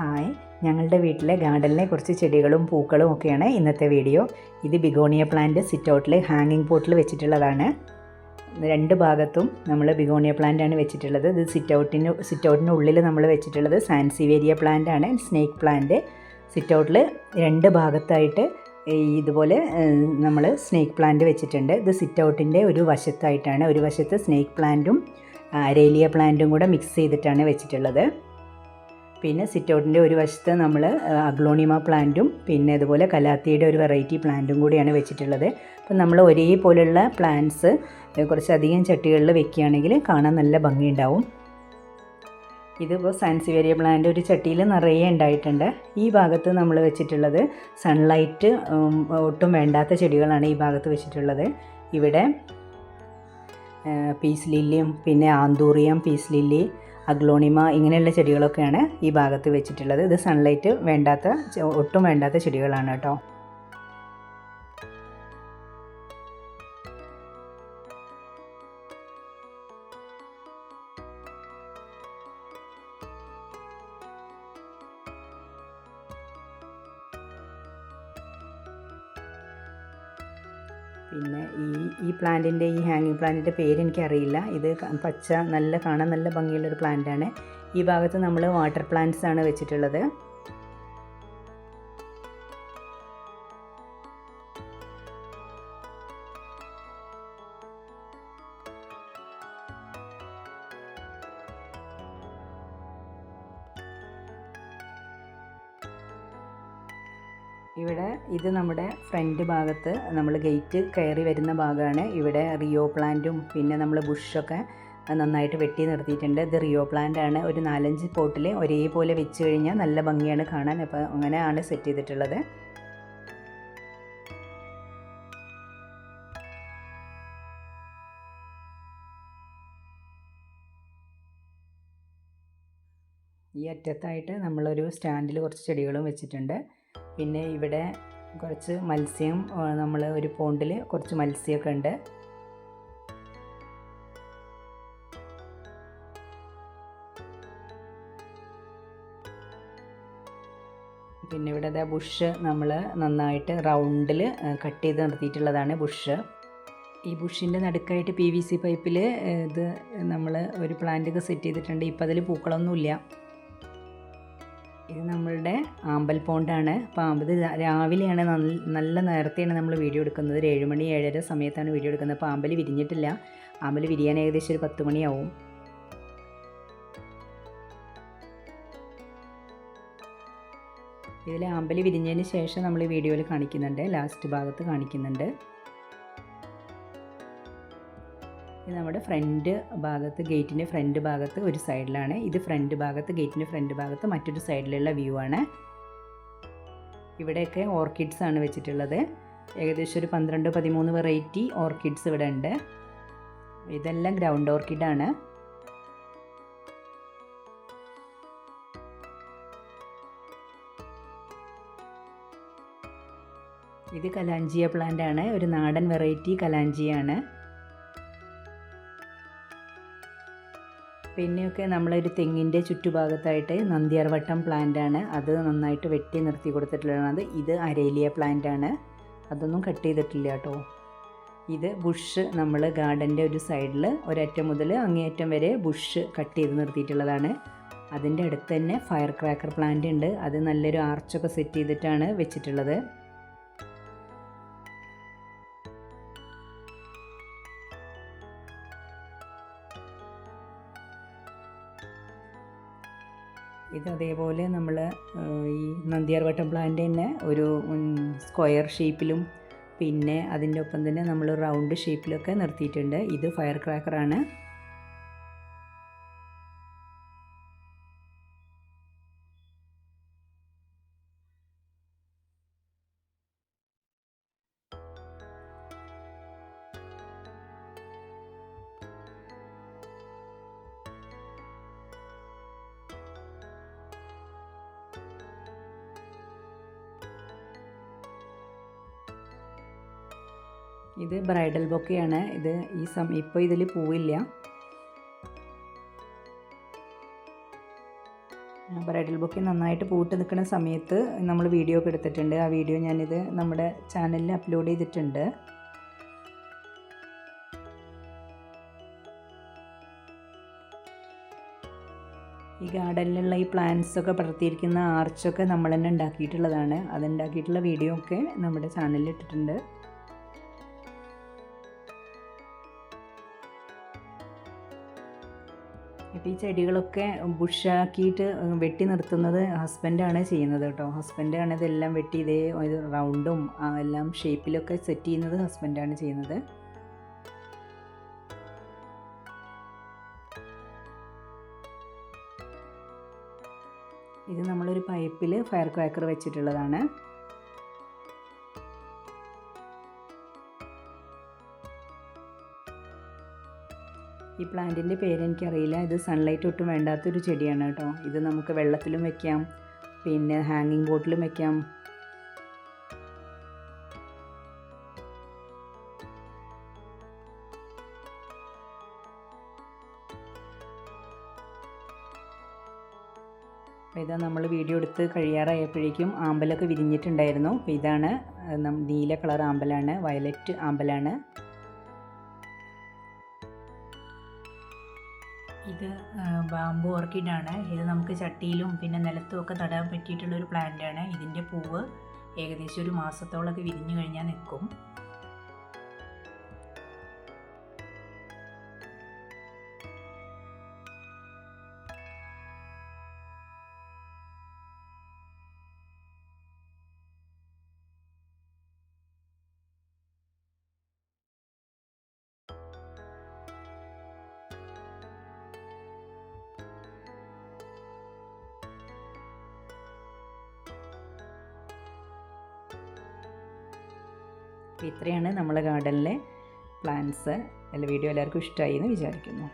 Hi, ഞങ്ങളുടെ വീട്ടിലെ ഗാർഡനിലെ കുറച്ച് ചെടികളും പൂക്കളും ഒക്കെയാണ് ഇന്നത്തെ വീഡിയോ. ഇത് ബിഗോണിയ പ്ലാന്റ് സിറ്റൗട്ടിൽ ഹാങ്ങിങ് പോട്ടിൽ വെച്ചിട്ടുള്ളതാണ്. രണ്ട് ഭാഗത്തും നമ്മൾ ബിഗോണിയ പ്ലാന്റാണ് വെച്ചിട്ടുള്ളത്. ഇത് സിറ്റൗട്ടിൻ്റെ ഉള്ളിൽ നമ്മൾ വെച്ചിട്ടുള്ളത് സാൻസിവേരിയ പ്ലാന്റ് ആണ്, സ്നേക്ക് പ്ലാന്റ്. സിറ്റൗട്ടിൽ രണ്ട് ഭാഗത്തായിട്ട് ഇതുപോലെ നമ്മൾ സ്നേക്ക് പ്ലാന്റ് വെച്ചിട്ടുണ്ട്. ഇത് സിറ്റൗട്ടിൻ്റെ ഒരു വശത്തായിട്ടാണ്, ഒരു വശത്ത് സ്നേക്ക് പ്ലാന്റും അരേലിയ പ്ലാന്റും കൂടെ മിക്സ് ചെയ്തിട്ടാണ് വെച്ചിട്ടുള്ളത്. പിന്നെ സിറ്റൗട്ടിൻ്റെ ഒരു വശത്ത് നമ്മൾ അഗ്ലോണിമ പ്ലാന്റും പിന്നെ അതുപോലെ കലാത്തിയുടെ ഒരു വെറൈറ്റി പ്ലാന്റും കൂടിയാണ് വെച്ചിട്ടുള്ളത്. അപ്പം നമ്മൾ ഒരേപോലെയുള്ള പ്ലാന്റ്സ് കുറച്ചധികം ചട്ടികളിൽ വെക്കുകയാണെങ്കിൽ കാണാൻ നല്ല ഭംഗിയുണ്ടാവും. ഇതിപ്പോൾ സാൻസിവേരിയ പ്ലാന്റ് ഒരു ചട്ടിയിൽ നിറയെ ഉണ്ടായിട്ടുണ്ട്. ഈ ഭാഗത്ത് നമ്മൾ വെച്ചിട്ടുള്ളത് സൺലൈറ്റ് ഒട്ടും വേണ്ടാത്ത ചെടികളാണ് ഈ ഭാഗത്ത് വെച്ചിട്ടുള്ളത്. ഇവിടെ പീസ് ലില്ലിയും പിന്നെ ആന്തൂറിയം, പീസ് ലില്ലി, അഗ്ലോണിമ ഇങ്ങനെയുള്ള ചെടികളൊക്കെയാണ് ഈ ഭാഗത്ത് വെച്ചിട്ടുള്ളത്. ഇത് സൺലൈറ്റ് ഒട്ടും വേണ്ടാത്ത ചെടികളാണ് കേട്ടോ. പിന്നെ ഈ പ്ലാന്റിൻ്റെ ഈ ഹാങ്ങിങ് പ്ലാന്റിൻ്റെ പേര് എനിക്കറിയില്ല. ഇത് പച്ച കാണാൻ നല്ല ഭംഗിയുള്ളൊരു പ്ലാന്റാണ്. ഈ ഭാഗത്ത് നമ്മൾ വാട്ടർ പ്ലാന്റ്സ് ആണ് വെച്ചിട്ടുള്ളത്. ഇവിടെ ഇത് നമ്മുടെ ഫ്രണ്ട് ഭാഗത്ത് നമ്മൾ ഗേറ്റ് കയറി വരുന്ന ഭാഗമാണ്. ഇവിടെ റിയോ പ്ലാന്റും പിന്നെ നമ്മൾ ബുഷൊക്കെ നന്നായിട്ട് വെട്ടി നിർത്തിയിട്ടുണ്ട്. ഇത് റിയോ പ്ലാന്റ് ആണ്. ഒരു 4-5 പോട്ടിൽ ഒരേപോലെ വെച്ച് കഴിഞ്ഞാൽ നല്ല ഭംഗിയാണ് കാണാൻ. അപ്പോൾ അങ്ങനെയാണ് സെറ്റ് ചെയ്തിട്ടുള്ളത്. ഈ അറ്റത്തായിട്ട് നമ്മളൊരു സ്റ്റാൻഡിൽ കുറച്ച് ചെടികളും വെച്ചിട്ടുണ്ട്. പിന്നെ ഇവിടെ കുറച്ച് മത്സ്യം, നമ്മൾ ഒരു പോണ്ടിൽ കുറച്ച് മത്സ്യമൊക്കെ ഉണ്ട്. പിന്നെ ഇവിടെ ബുഷ് നമ്മൾ നന്നായിട്ട് റൗണ്ടിൽ കട്ട് ചെയ്ത് നിർത്തിയിട്ടുള്ളതാണ് ബുഷ്. ഈ ബുഷിൻ്റെ നടുക്കായിട്ട് PVC പൈപ്പിൽ ഇത് നമ്മൾ ഒരു പ്ലാന്റൊക്കെ സെറ്റ് ചെയ്തിട്ടുണ്ട്. ഇപ്പം അതിൽ പൂക്കളൊന്നുമില്ല. ഇത് നമ്മളുടെ ആമ്പൽ പോണ്ടാണ്. അപ്പോൾ ഇത് രാവിലെയാണ്, നല്ല നേരത്തെയാണ് നമ്മൾ വീഡിയോ എടുക്കുന്നത്. ഒരു 7 മണി 7:30 സമയത്താണ് വീഡിയോ എടുക്കുന്നത്. അപ്പോൾ ആമ്പൽ വിരിഞ്ഞിട്ടില്ല. ആമ്പൽ വിരിയാൻ ഏകദേശം ഒരു 10 മണിയാവും. ഇതിൽ ആമ്പൽ വിരിഞ്ഞതിന് ശേഷം നമ്മൾ വീഡിയോയിൽ കാണിക്കുന്നുണ്ട്, ലാസ്റ്റ് ഭാഗത്ത് കാണിക്കുന്നുണ്ട്. ഇത് നമ്മുടെ ഫ്രണ്ട് ഭാഗത്ത്, ഗേറ്റിൻ്റെ ഫ്രണ്ട് ഭാഗത്ത് ഒരു സൈഡിലാണ്. ഇത് ഫ്രണ്ട് ഭാഗത്ത്, ഗേറ്റിൻ്റെ ഫ്രണ്ട് ഭാഗത്ത് മറ്റൊരു സൈഡിലുള്ള വ്യൂ ആണ്. ഇവിടെയൊക്കെ ഓർക്കിഡ്സ് ആണ് വെച്ചിട്ടുള്ളത്. ഏകദേശം ഒരു 12-13 വെറൈറ്റി ഓർക്കിഡ്സ് ഇവിടെ ഉണ്ട്. ഇതെല്ലാം ഗ്രൗണ്ട് ഓർക്കിഡാണ്. ഇത് കലാഞ്ചിയ പ്ലാന്റ് ആണ്. ഒരു നാടൻ വെറൈറ്റി കലാഞ്ചിയാണ്. പിന്നെയൊക്കെ നമ്മളൊരു തെങ്ങിൻ്റെ ചുറ്റുഭാഗത്തായിട്ട് നന്ദിയാർവട്ടം പ്ലാന്റാണ്. അത് നന്നായിട്ട് വെട്ടി നിർത്തി കൊടുത്തിട്ടുള്ളതാണ്. ഇത് അരേലിയ പ്ലാന്റാണ്. അതൊന്നും കട്ട് ചെയ്തിട്ടില്ല കേട്ടോ. ഇത് ബുഷ്, നമ്മൾ ഗാർഡൻ്റെ ഒരു സൈഡിൽ ഒരറ്റം മുതൽ അങ്ങേയറ്റം വരെ ബുഷ് കട്ട് ചെയ്ത് നിർത്തിയിട്ടുള്ളതാണ്. അതിൻ്റെ അടുത്ത് തന്നെ ഫയർ ക്രാക്കർ പ്ലാന്റ് ഉണ്ട്. അത് നല്ലൊരു ആർച്ചൊക്കെ സെറ്റ് ചെയ്തിട്ടാണ് വെച്ചിട്ടുള്ളത്. ഇത് അതേപോലെ നമ്മൾ ഈ നന്ദിയാർവട്ടം പ്ലാന്റ് തന്നെ ഒരു സ്ക്വയർ ഷേപ്പിലും പിന്നെ അതിൻ്റെ ഒപ്പം തന്നെ നമ്മൾ റൗണ്ട് ഷേപ്പിലൊക്കെ നിർത്തിയിട്ടുണ്ട്. ഇത് ഫയർ ക്രാക്കറാണ്. ഇത് ബ്രൈഡൽ ബൊക്കെയാണ്. ഇപ്പോൾ ഇതിൽ പൂവില്ല. ബ്രൈഡൽ ബൊക്കെ നന്നായിട്ട് പൂട്ട് നിൽക്കുന്ന സമയത്ത് നമ്മൾ വീഡിയോ ഒക്കെ എടുത്തിട്ടുണ്ട്. ആ വീഡിയോ ഞാനിത് നമ്മുടെ ചാനലിൽ അപ്ലോഡ് ചെയ്തിട്ടുണ്ട്. ഈ ഗാർഡനിലുള്ള ഈ പ്ലാന്റ്സൊക്കെ പടർത്തിയിരിക്കുന്ന ആർച്ചൊക്കെ നമ്മൾ തന്നെ ഉണ്ടാക്കിയിട്ടുള്ളതാണ്. അതുണ്ടാക്കിയിട്ടുള്ള വീഡിയോ ഒക്കെ നമ്മുടെ ചാനലിൽ ഇട്ടിട്ടുണ്ട്. ഇപ്പോൾ ഈ ചെടികളൊക്കെ ബുഷാക്കിയിട്ട് വെട്ടി നിർത്തുന്നത് ഹസ്ബൻഡാണ് ചെയ്യുന്നത് കേട്ടോ. ഹസ്ബൻഡാണ് ഇതെല്ലാം വെട്ടി ഇതേ ഒരു റൗണ്ടും എല്ലാം ഷേപ്പിലൊക്കെ സെറ്റ് ചെയ്യുന്നത് ഹസ്ബൻഡാണ് ചെയ്യുന്നത്. ഇത് നമ്മളൊരു പൈപ്പിൽ ഫയർ ക്രാക്കർ വെച്ചിട്ടുള്ളതാണ്. ഈ പ്ലാന്റിൻ്റെ പേരെനിക്കറിയില്ല. ഇത് സൺലൈറ്റ് ഒട്ടും വേണ്ടാത്തൊരു ചെടിയാണ് കേട്ടോ. ഇത് നമുക്ക് വെള്ളത്തിലും വെക്കാം, പിന്നെ ഹാങ്ങിങ് ബോട്ടിലും വെക്കാം. അപ്പോൾ ഇതാ നമ്മൾ വീഡിയോ എടുത്ത് കഴിയാറായപ്പോഴേക്കും ആമ്പലൊക്കെ വിരിഞ്ഞിട്ടുണ്ടായിരുന്നു. അപ്പോൾ ഇതാണ് നീല കളർ ആമ്പലാണ്, വയലറ്റ് ആമ്പലാണ്. ഇത് ബാമ്പു ഓർക്കിഡാണ്. ഇത് നമുക്ക് ചട്ടിയിലും പിന്നെ നിലത്തും ഒക്കെ നടാൻ പറ്റിയിട്ടുള്ളൊരു പ്ലാന്റാണ്. ഇതിൻ്റെ പൂവ് ഏകദേശം ഒരു മാസത്തോളമൊക്കെ വിരിഞ്ഞു കഴിഞ്ഞാൽ നിൽക്കും. ഇത്രയാണ് നമ്മളെ ഗാർഡനിലെ പ്ലാന്റ്സ്. വീഡിയോ എല്ലാവർക്കും ഇഷ്ടമായി എന്ന് വിചാരിക്കുന്നു.